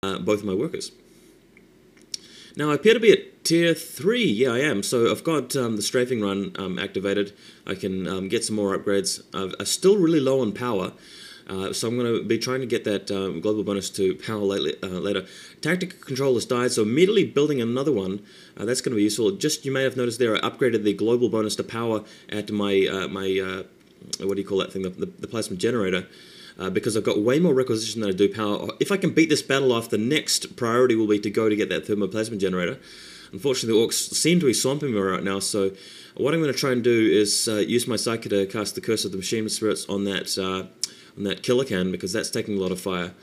both of my workers. Now I appear to be at tier 3, yeah I am, so I've got the strafing run activated. I can get some more upgrades. I'm still really low on power, so I'm going to be trying to get that global bonus to power later. Tactica Control has died, so immediately building another one, that's going to be useful. Just, you may have noticed there, I upgraded the global bonus to power at my, what do you call that thing, the plasma generator. Because I've got way more requisition than I do power. If I can beat this battle off, the next priority will be to go to get that thermoplasma generator. Unfortunately, the orcs seem to be swamping me right now, so what I'm going to try and do is use my Psyche to cast the Curse of the Machine Spirits on that killer can, because that's taking a lot of fire.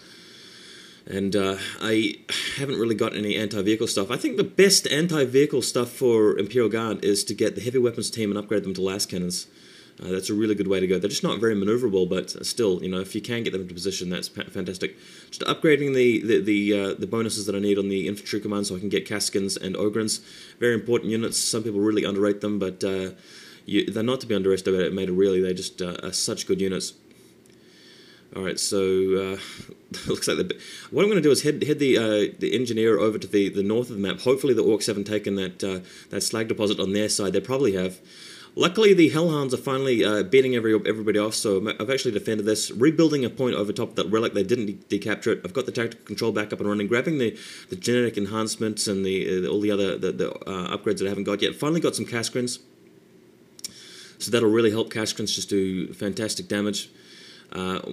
And I haven't really got any anti-vehicle stuff. I think the best anti-vehicle stuff for Imperial Guard is to get the heavy weapons team and upgrade them to las cannons. That's a really good way to go. They're just not very maneuverable, but still, you know, if you can get them into position, that's fantastic. Just upgrading the bonuses that I need on the infantry command so I can get Caskins and Ogrins. Very important units. Some people really underrate them, but they're not to be underestimated, really. They're just are such good units. Alright, so looks like what I'm going to do is head the engineer over to the north of the map. Hopefully the orcs haven't taken that slag deposit on their side. They probably have. Luckily, the Hellhounds are finally beating everybody off, so I've actually defended this. Rebuilding a point over top of that relic, they didn't decapture it. I've got the tactical control back up and running, grabbing the genetic enhancements and all the other upgrades that I haven't got yet. Finally got some Caskrins, so that'll really help. Caskrins just do fantastic damage.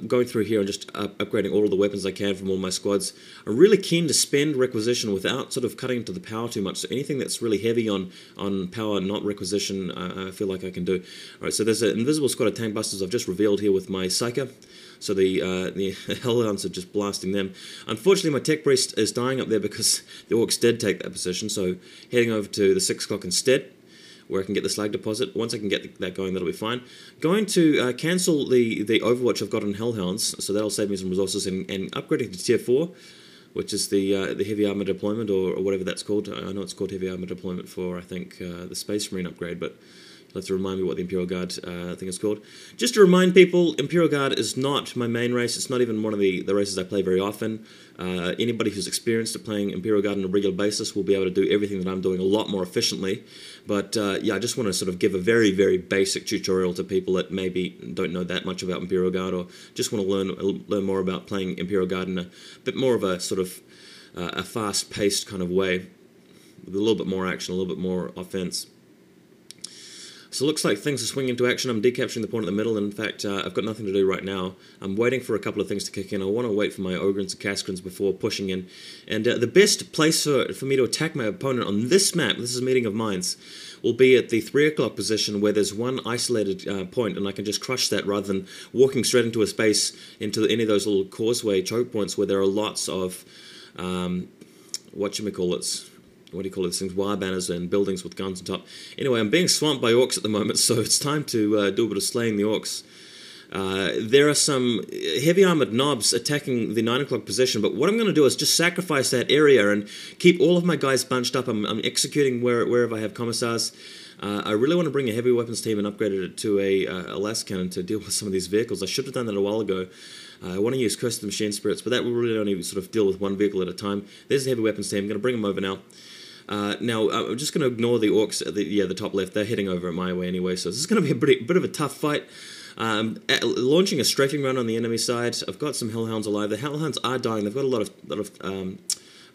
Going through here and just upgrading all of the weapons I can from all my squads. I'm really keen to spend requisition without sort of cutting into the power too much. So anything that's really heavy on power, not requisition, I feel like I can do. Alright, so there's an invisible squad of tank busters I've just revealed here with my Psyche. So the Hellhounds are just blasting them. Unfortunately, my Tech Priest is dying up there because the orcs did take that position. So heading over to the 6 o'clock instead, where I can get the slag deposit. Once I can get that going, that'll be fine. Going to cancel the Overwatch I've got on Hellhounds, so that'll save me some resources, and upgrading to tier 4, which is the heavy armor deployment, or whatever that's called. I know it's called heavy armor deployment for, I think, the Space Marine upgrade, but you'll have to remind me what the Imperial Guard thing is called. Just to remind people, Imperial Guard is not my main race. It's not even one of the races I play very often. Anybody who's experienced at playing Imperial Guard on a regular basis will be able to do everything that I'm doing a lot more efficiently. But yeah, I just want to sort of give a very, very basic tutorial to people that maybe don't know that much about Imperial Guard, or just want to learn more about playing Imperial Guard in a bit more of a sort of a fast-paced kind of way, with a little bit more action, a little bit more offense. So it looks like things are swinging into action. I'm decapturing the point at the middle, and in fact, I've got nothing to do right now. I'm waiting for a couple of things to kick in. I want to wait for my Ogrins and Caskrins before pushing in. And the best place for me to attack my opponent on this map, this is Meeting of Minds, will be at the 3 o'clock position where there's one isolated point, and I can just crush that rather than walking straight into a space, into any of those little causeway choke points where there are lots of, what do you call these things, wire banners and buildings with guns on top. Anyway, I'm being swamped by orcs at the moment, so it's time to do a bit of slaying the orcs. There are some heavy armored knobs attacking the 9 o'clock position, but what I'm going to do is just sacrifice that area and keep all of my guys bunched up. I'm executing wherever I have commissars. I really want to bring a heavy weapons team and upgrade it to a las cannon to deal with some of these vehicles. I should have done that a while ago. I want to use Curse of the Machine Spirits, but that will really only sort of deal with one vehicle at a time. There's the heavy weapons team. I'm going to bring them over now. Now, I'm just going to ignore the orcs at the top left. They're heading over my way anyway, so this is going to be a bit of a tough fight. Launching a strafing run on the enemy side. I've got some Hellhounds alive. The Hellhounds are dying. They've got a lot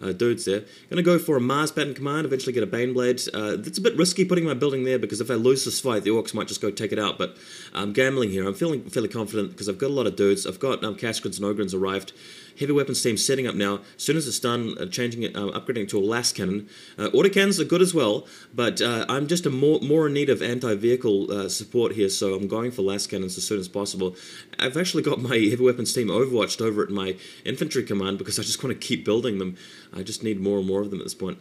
of dudes there. Going to go for a Mars Baton Command, eventually get a Baneblade. It's a bit risky putting my building there, because if I lose this fight, the orcs might just go take it out, but I'm gambling here. I'm feeling fairly confident because I've got a lot of dudes. I've got Caskrins and Ogrins arrived. Heavy weapons team setting up now. As soon as it's done, changing it, upgrading it to a las cannon. Autocannons are good as well, but I'm just more in need of anti-vehicle support here, so I'm going for las cannons as soon as possible. I've actually got my heavy weapons team overwatched over at my infantry command because I just want to keep building them. I just need more and more of them at this point.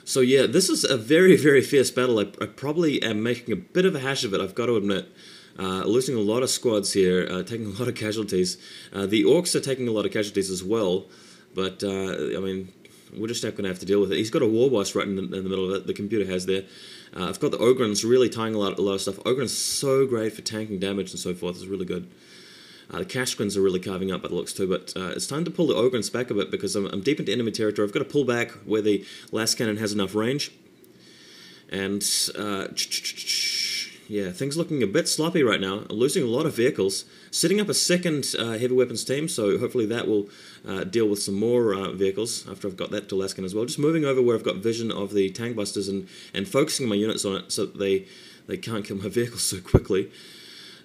So yeah, this is a very, very fierce battle. I probably am making a bit of a hash of it, I've got to admit. Losing a lot of squads here, taking a lot of casualties. The orcs are taking a lot of casualties as well, but I mean, we're just not going to have to deal with it. He's got a war boss right in the middle of it, the computer has there. I've got the Ogrins really tying a lot of stuff. Ogrins so great for tanking damage and so forth, it's really good. The Kashkins are really carving up by the looks too, but it's time to pull the Ogrins back a bit because I'm deep into enemy territory. I've got to pull back where the last cannon has enough range. And, yeah, things looking a bit sloppy right now. I'm losing a lot of vehicles. Setting up a second heavy weapons team, so hopefully that will deal with some more vehicles after I've got that to Laskin as well. Just moving over where I've got vision of the tank busters and focusing my units on it so that they can't kill my vehicles so quickly.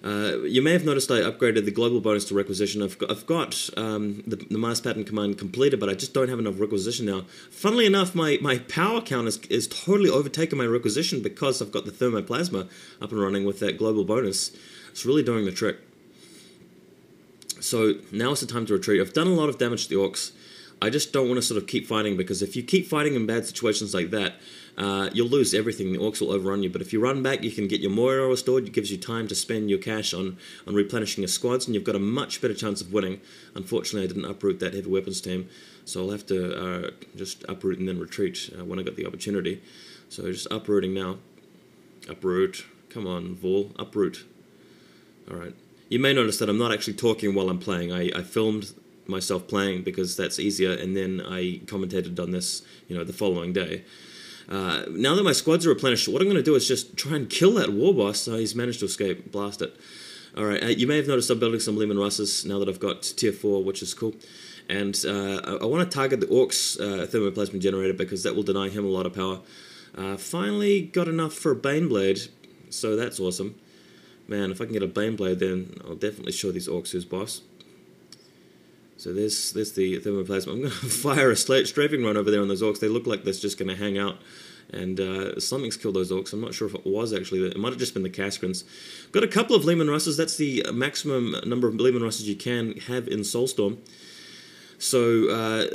You may have noticed I upgraded the global bonus to requisition. I've got the Mars pattern command completed, but I just don't have enough requisition now. Funnily enough, my power count is totally overtaken my requisition because I've got the thermoplasma up and running with that global bonus. It's really doing the trick. So now it's the time to retreat. I've done a lot of damage to the orcs. I just don't want to sort of keep fighting, because if you keep fighting in bad situations like that, you'll lose everything. The orcs will overrun you. But if you run back, you can get your Moira restored. It gives you time to spend your cash on replenishing your squads, and you've got a much better chance of winning. Unfortunately, I didn't uproot that heavy weapons team, so I'll have to just uproot and then retreat when I got the opportunity. So just uprooting now. Uproot. Come on, Vol. Uproot. Alright. You may notice that I'm not actually talking while I'm playing. I filmed myself playing because that's easier, and then I commentated on this, the following day. Now that my squads are replenished, what I'm going to do is just try and kill that war boss. He's managed to escape. Blast it. Alright, you may have noticed I'm building some Lehman Russes now that I've got tier 4, which is cool. And I want to target the Orcs thermoplasma generator because that will deny him a lot of power. Finally got enough for a Baneblade, so that's awesome. Man, if I can get a Baneblade, then I'll definitely show these Orcs who's boss. So there's the thermoplasma. I'm going to fire a strafing run over there on those Orcs. They look like they're just going to hang out. And something's killed those Orcs. I'm not sure if it was actually. It might have just been the Kaskrins. Got a couple of Lehman Russes. That's the maximum number of Lehman Russes you can have in Soulstorm. So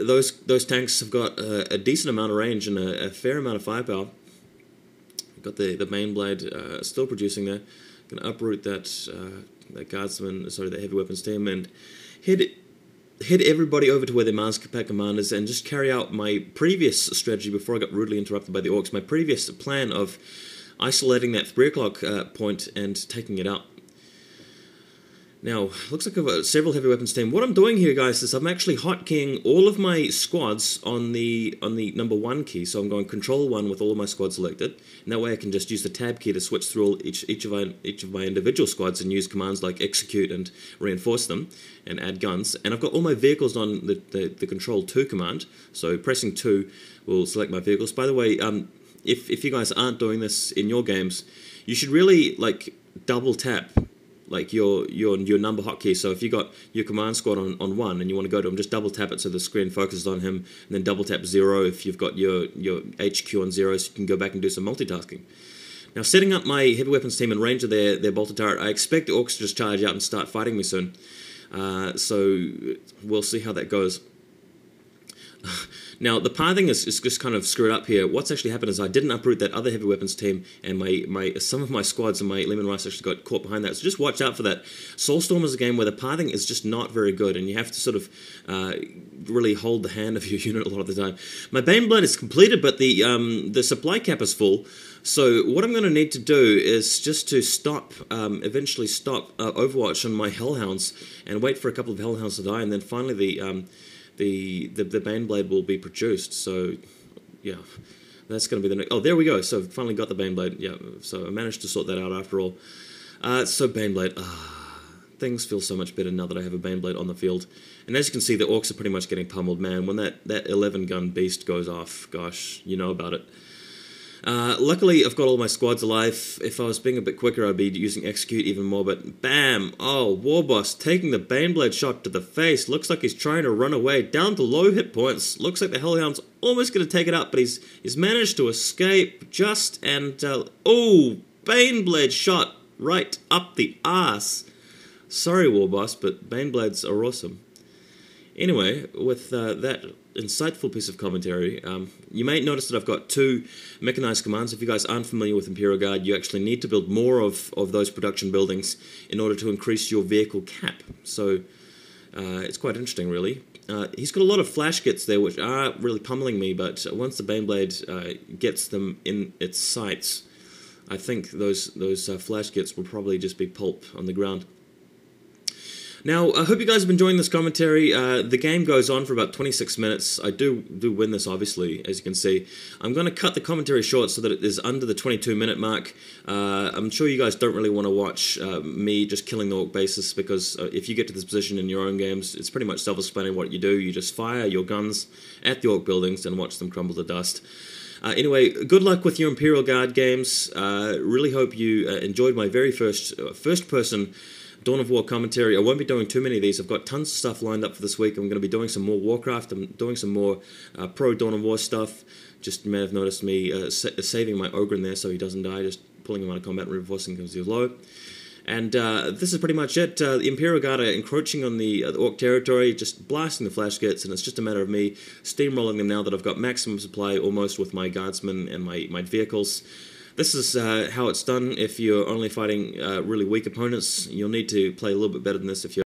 those tanks have got a decent amount of range and a fair amount of firepower. Got the Baneblade still producing there. Going to uproot that guardsman, sorry, the heavy weapons team, and head everybody over to where the Mars pack command is, and just carry out my previous strategy before I got rudely interrupted by the Orcs. My previous plan of isolating that 3 o'clock point and taking it out. Now, looks like I've got several heavy weapons team. What I'm doing here, guys, is I'm actually hotkeying all of my squads on the number 1 key. So I'm going Control 1 with all of my squads selected, and that way I can just use the Tab key to switch through each of my individual squads and use commands like Execute and Reinforce them, and add guns. And I've got all my vehicles on the Control 2 command. So pressing 2 will select my vehicles. By the way, if you guys aren't doing this in your games, you should really double tap your number hotkey. So if you got your command squad on 1 and you want to go to him, just double tap it so the screen focuses on him, and then double tap 0 if you've got your HQ on 0, so you can go back and do some multitasking. Now, setting up my heavy weapons team in range of their bolter turret, I expect the Orcs to just charge out and start fighting me soon. So we'll see how that goes. Now, the pathing is just kind of screwed up here. What's actually happened is I didn't uproot that other heavy weapons team, and some of my squads and my Lehman Russ actually got caught behind that. So just watch out for that. Soulstorm is a game where the pathing is just not very good, and you have to sort of really hold the hand of your unit a lot of the time. My Baneblade is completed, but the supply cap is full. So what I'm going to need to do is just to eventually stop Overwatch on my Hellhounds and wait for a couple of Hellhounds to die, and then finally the Baneblade will be produced. So yeah, that's going to be the next. Oh, there we go. So finally got the Baneblade. Yeah, so I managed to sort that out after all. So Baneblade, things feel so much better now that I have a Baneblade on the field. And as you can see, the Orcs are pretty much getting pummeled. Man, when that 11-gun beast goes off, gosh, you know about it. Luckily, I've got all my squads alive. If I was being a bit quicker, I'd be using Execute even more, but bam! Oh, Warboss taking the Baneblade shot to the face. Looks like he's trying to run away, down to low hit points. Looks like the Hellhound's almost going to take it up, but he's managed to escape just, and oh, Baneblade shot right up the arse. Sorry, Warboss, but Baneblades are awesome. Anyway, with that insightful piece of commentary, you may notice that I've got 2 mechanized commands. If you guys aren't familiar with Imperial Guard, you actually need to build more of those production buildings in order to increase your vehicle cap. So it's quite interesting, really. He's got a lot of flash kits there, which are really pummeling me, but once the Baneblade gets them in its sights, I think those flash kits will probably just be pulp on the ground. Now, I hope you guys have been enjoying this commentary. The game goes on for about 26 minutes. I do win this, obviously, as you can see. I'm going to cut the commentary short so that it is under the 22-minute mark. I'm sure you guys don't really want to watch me just killing the orc bases, because if you get to this position in your own games, it's pretty much self-explaining what you do. You just fire your guns at the orc buildings and watch them crumble to dust. Anyway, good luck with your Imperial Guard games. Really hope you enjoyed my very first-person Dawn of War commentary. I won't be doing too many of these. I've got tons of stuff lined up for this week. I'm going to be doing some more Warcraft. I'm doing some more pro Dawn of War stuff. Just you may have noticed me saving my Ogre there so he doesn't die, just pulling him out of combat and reinforcing because he was low. And this is pretty much it. The Imperial Guard are encroaching on the Orc territory, just blasting the flash gates, and it's just a matter of me steamrolling them now that I've got maximum supply almost with my guardsmen and my vehicles. This is how it's done. If you're only fighting really weak opponents, you'll need to play a little bit better than this if you're